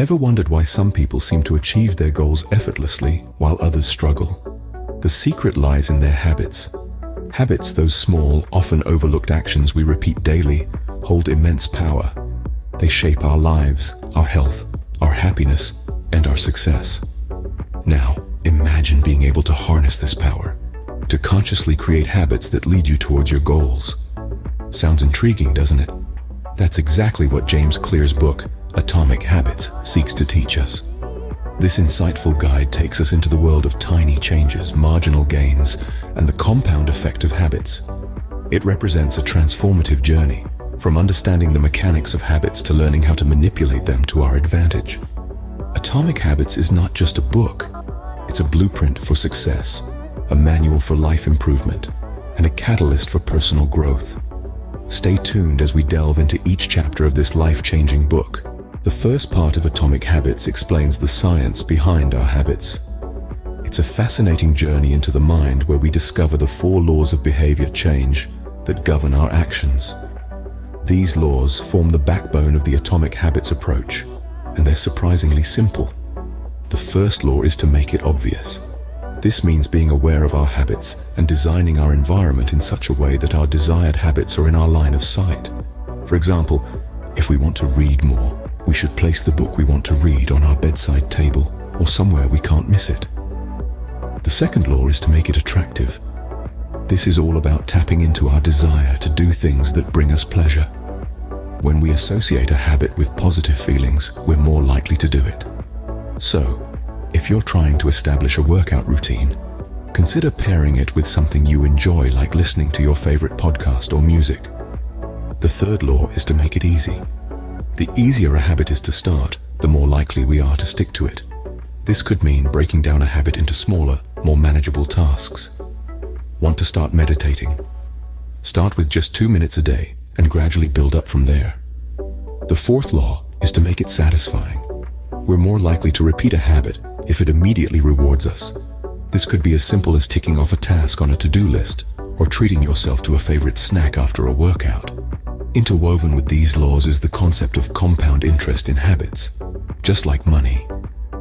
Ever wondered why some people seem to achieve their goals effortlessly while others struggle? The secret lies in their habits. Habits, those small, often overlooked actions we repeat daily, hold immense power. They shape our lives, our health, our happiness, and our success. Now, imagine being able to harness this power, to consciously create habits that lead you towards your goals. Sounds intriguing, doesn't it? That's exactly what James Clear's book, Atomic Habits, seeks to teach us. This insightful guide takes us into the world of tiny changes, marginal gains, and the compound effect of habits. It represents a transformative journey, from understanding the mechanics of habits to learning how to manipulate them to our advantage. Atomic Habits is not just a book. It's a blueprint for success, a manual for life improvement, and a catalyst for personal growth. Stay tuned as we delve into each chapter of this life-changing book. The first part of Atomic Habits explains the science behind our habits. It's a fascinating journey into the mind where we discover the 4 laws of behavior change that govern our actions. These laws form the backbone of the Atomic Habits approach, and they're surprisingly simple. The first law is to make it obvious. This means being aware of our habits and designing our environment in such a way that our desired habits are in our line of sight. For example, if we want to read more, we should place the book we want to read on our bedside table or somewhere we can't miss it. The second law is to make it attractive. This is all about tapping into our desire to do things that bring us pleasure. When we associate a habit with positive feelings, we're more likely to do it. So, if you're trying to establish a workout routine, consider pairing it with something you enjoy, like listening to your favorite podcast or music. The third law is to make it easy. The easier a habit is to start, the more likely we are to stick to it. This could mean breaking down a habit into smaller, more manageable tasks. Want to start meditating? Start with just 2 minutes a day and gradually build up from there. The fourth law is to make it satisfying. We're more likely to repeat a habit if it immediately rewards us. This could be as simple as ticking off a task on a to-do list or treating yourself to a favorite snack after a workout. Interwoven with these laws is the concept of compound interest in habits. Just like money,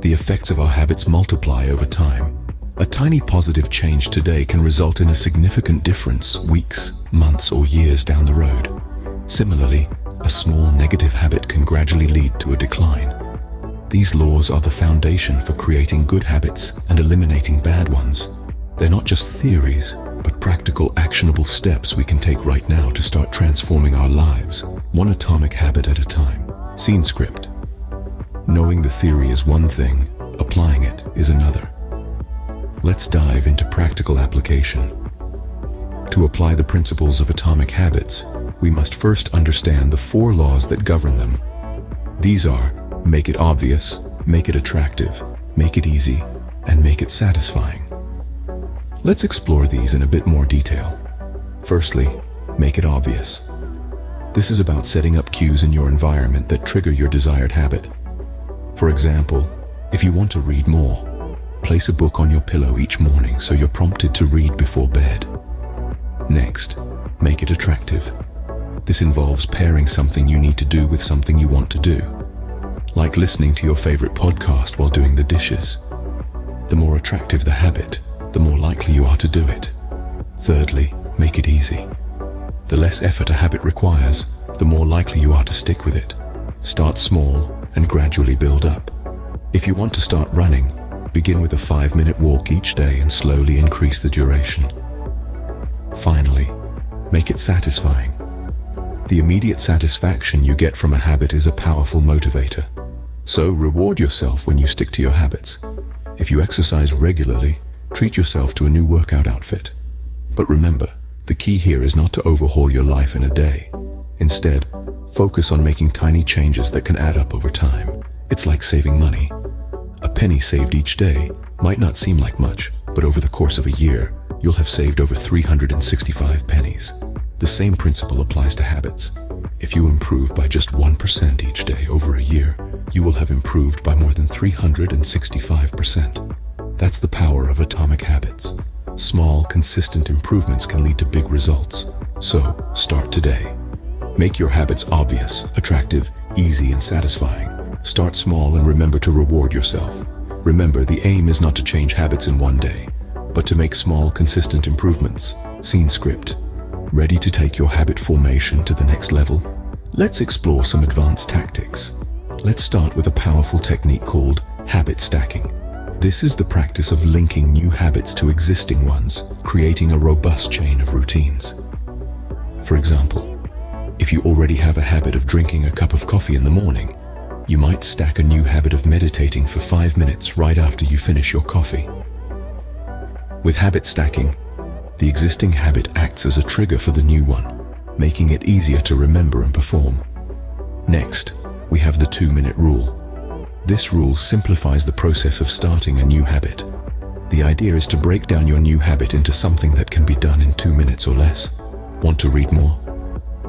the effects of our habits multiply over time. A tiny positive change today can result in a significant difference weeks, months, or years down the road. Similarly, a small negative habit can gradually lead to a decline. These laws are the foundation for creating good habits and eliminating bad ones. They're not just theories, but practical, actionable steps we can take right now to start transforming our lives, one atomic habit at a time. Scene script. Knowing the theory is one thing, applying it is another. Let's dive into practical application. To apply the principles of atomic habits, we must first understand the 4 laws that govern them. These are: make it obvious, make it attractive, make it easy, and make it satisfying. Let's explore these in a bit more detail. Firstly, make it obvious. This is about setting up cues in your environment that trigger your desired habit. For example, if you want to read more, place a book on your pillow each morning so you're prompted to read before bed. Next, make it attractive. This involves pairing something you need to do with something you want to do, like listening to your favorite podcast while doing the dishes. The more attractive the habit, the more likely you are to do it. Thirdly, make it easy. The less effort a habit requires, the more likely you are to stick with it. Start small and gradually build up. If you want to start running, begin with a 5-minute walk each day and slowly increase the duration. Finally, make it satisfying. The immediate satisfaction you get from a habit is a powerful motivator. So reward yourself when you stick to your habits. If you exercise regularly, treat yourself to a new workout outfit. But remember, the key here is not to overhaul your life in a day. Instead, focus on making tiny changes that can add up over time. It's like saving money. A penny saved each day might not seem like much, but over the course of a year, you'll have saved over 365 pennies. The same principle applies to habits. If you improve by just 1% each day over a year, you will have improved by more than 365%. That's the power of atomic habits. Small, consistent improvements can lead to big results. So, start today. Make your habits obvious, attractive, easy, and satisfying. Start small and remember to reward yourself. Remember, the aim is not to change habits in one day, but to make small, consistent improvements. Scene script. Ready to take your habit formation to the next level? Let's explore some advanced tactics. Let's start with a powerful technique called habit stacking. This is the practice of linking new habits to existing ones, creating a robust chain of routines. For example, if you already have a habit of drinking a cup of coffee in the morning, you might stack a new habit of meditating for 5 minutes right after you finish your coffee. With habit stacking, the existing habit acts as a trigger for the new one, making it easier to remember and perform. Next, we have the 2-minute rule. This rule simplifies the process of starting a new habit. The idea is to break down your new habit into something that can be done in 2 minutes or less. Want to read more?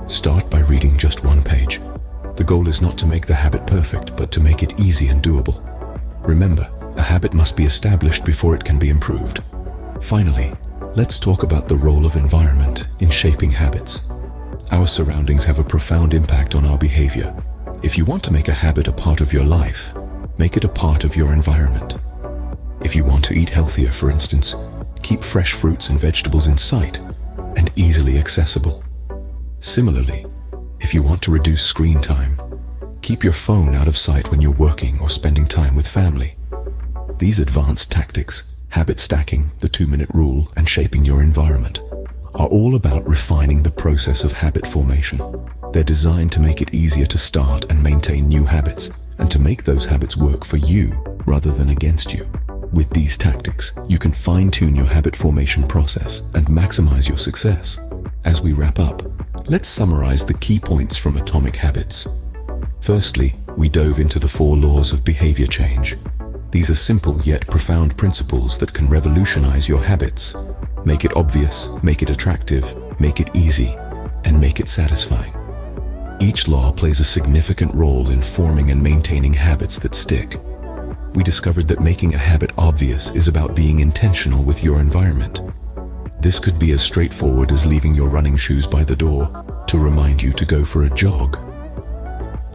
Start by reading just 1 page. The goal is not to make the habit perfect, but to make it easy and doable. Remember, a habit must be established before it can be improved. Finally, let's talk about the role of environment in shaping habits. Our surroundings have a profound impact on our behavior. If you want to make a habit a part of your life, make it a part of your environment. If you want to eat healthier, for instance, keep fresh fruits and vegetables in sight and easily accessible. Similarly, if you want to reduce screen time, keep your phone out of sight when you're working or spending time with family. These advanced tactics, habit stacking, the 2-minute rule, and shaping your environment, are all about refining the process of habit formation. They're designed to make it easier to start and maintain new habits, and to make those habits work for you rather than against you. With these tactics, you can fine-tune your habit formation process and maximize your success. As we wrap up, let's summarize the key points from Atomic Habits. Firstly, we dove into the 4 laws of behavior change. These are simple yet profound principles that can revolutionize your habits. Make it obvious, make it attractive, make it easy, and make it satisfying. Each law plays a significant role in forming and maintaining habits that stick. We discovered that making a habit obvious is about being intentional with your environment. This could be as straightforward as leaving your running shoes by the door to remind you to go for a jog.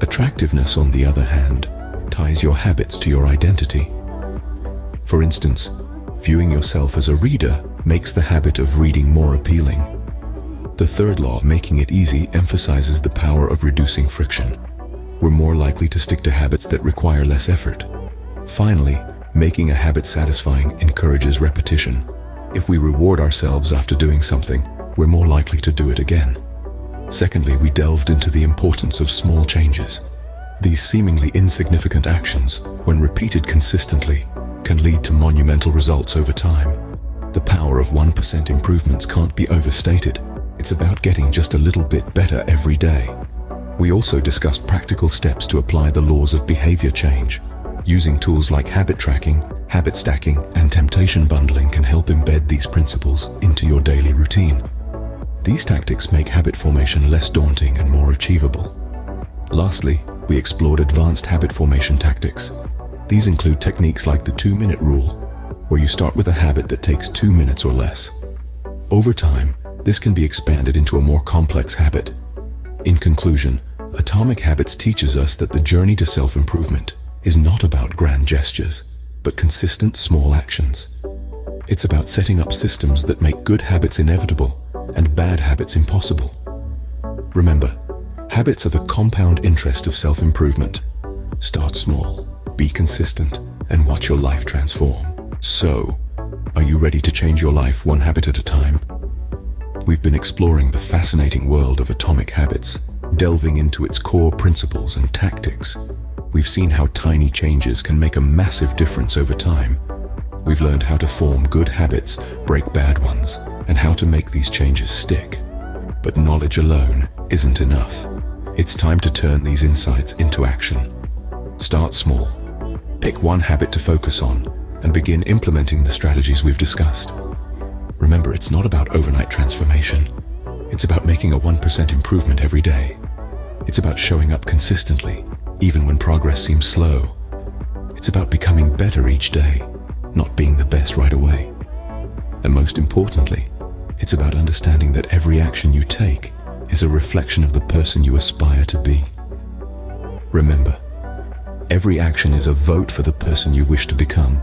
Attractiveness, on the other hand, ties your habits to your identity. For instance, viewing yourself as a reader makes the habit of reading more appealing. The third law, making it easy, emphasizes the power of reducing friction. We're more likely to stick to habits that require less effort. Finally, making a habit satisfying encourages repetition. If we reward ourselves after doing something, we're more likely to do it again. Secondly, we delved into the importance of small changes. These seemingly insignificant actions, when repeated consistently, can lead to monumental results over time. The power of 1% improvements can't be overstated. It's about getting just a little bit better every day. We also discussed practical steps to apply the laws of behavior change. Using tools like habit tracking, habit stacking, and temptation bundling can help embed these principles into your daily routine. These tactics make habit formation less daunting and more achievable. Lastly, we explored advanced habit formation tactics. These include techniques like the 2-minute rule, where you start with a habit that takes 2 minutes or less. Over time, this can be expanded into a more complex habit. In conclusion, Atomic Habits teaches us that the journey to self-improvement is not about grand gestures, but consistent small actions. It's about setting up systems that make good habits inevitable and bad habits impossible. Remember, habits are the compound interest of self-improvement. Start small, be consistent, and watch your life transform. So, are you ready to change your life one habit at a time? We've been exploring the fascinating world of Atomic Habits, delving into its core principles and tactics. We've seen how tiny changes can make a massive difference over time. We've learned how to form good habits, break bad ones, and how to make these changes stick. But knowledge alone isn't enough. It's time to turn these insights into action. Start small. Pick one habit to focus on and begin implementing the strategies we've discussed. Remember, it's not about overnight transformation. It's about making a 1% improvement every day. It's about showing up consistently, even when progress seems slow. It's about becoming better each day, not being the best right away. And most importantly, it's about understanding that every action you take is a reflection of the person you aspire to be. Remember, Every action is a vote for the person you wish to become.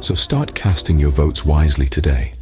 So start casting your votes wisely today.